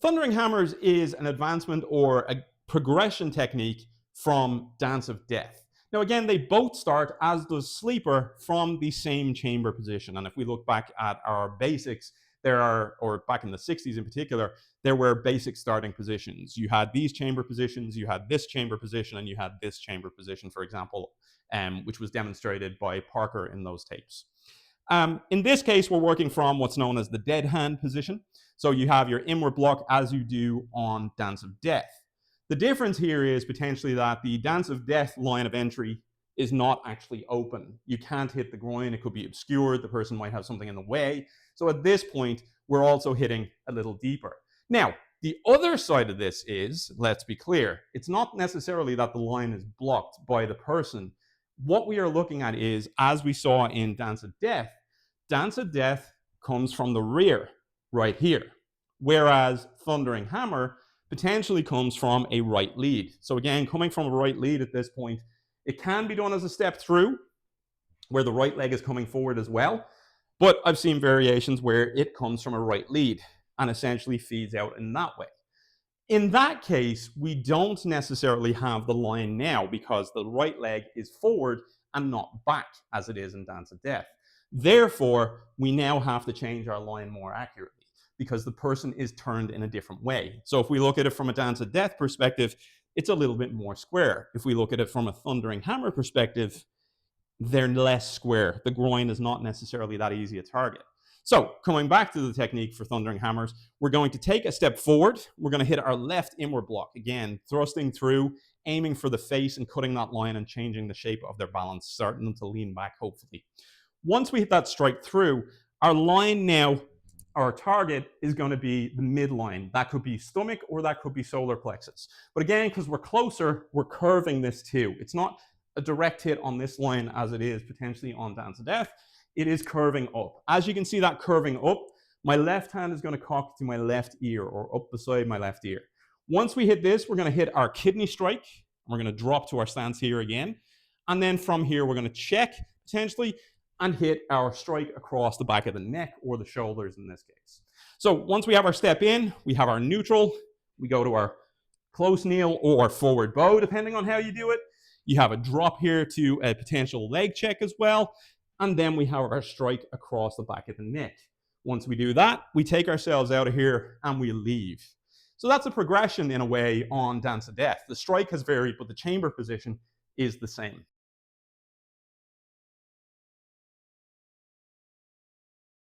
Thundering hammers is an advancement or a progression technique from Dance of Death. Now, again, they both start, as does Sleeper, from the same chamber position. And if we look back at our basics, or back in the 60s in particular, there were basic starting positions. You had these chamber positions, you had this chamber position, and you had this chamber position, for example, which was demonstrated by Parker in those tapes. In this case, we're working from what's known as the dead hand position. So you have your inward block as you do on Dance of Death. The difference here is potentially that the Dance of Death line of entry is not actually open. You can't hit the groin. It could be obscured. The person might have something in the way. So at this point, we're also hitting a little deeper. Now, the other side of this is, let's be clear, it's not necessarily that the line is blocked by the person. What we are looking at is, as we saw in Dance of Death comes from the rear, right here. Whereas Thundering Hammer potentially comes from a right lead. So again, coming from a right lead at this point, it can be done as a step through, where the right leg is coming forward as well. But I've seen variations where it comes from a right lead and essentially feeds out in that way. In that case, we don't necessarily have the line now because the right leg is forward and not back as it is in Dance of Death. Therefore, we now have to change our line more accurately because the person is turned in a different way. So if we look at it from a Dance of Death perspective, it's a little bit more square. If we look at it from a Thundering Hammer perspective, they're less square. The groin is not necessarily that easy a target. So coming back to the technique for Thundering Hammers, we're going to take a step forward. We're going to hit our left inward block. Again, thrusting through, aiming for the face and cutting that line and changing the shape of their balance, starting them to lean back, hopefully. Once we hit that strike through, our line now, our target is going to be the midline. That could be stomach or that could be solar plexus. But again, because we're closer, we're curving this too. It's not a direct hit on this line as it is potentially on Dance of Death. It is curving up. As you can see that curving up, my left hand is going to cock to my left ear or up beside my left ear. Once we hit this, we're going to hit our kidney strike. We're going to drop to our stance here again. And then from here, we're going to check potentially and hit our strike across the back of the neck or the shoulders in this case. So once we have our step in, we have our neutral. We go to our close kneel or forward bow, depending on how you do it. You have a drop here to a potential leg check as well. And then we have our strike across the back of the neck. Once we do that, we take ourselves out of here and we leave. So that's a progression in a way on Dance of Death. The strike has varied, but the chamber position is the same.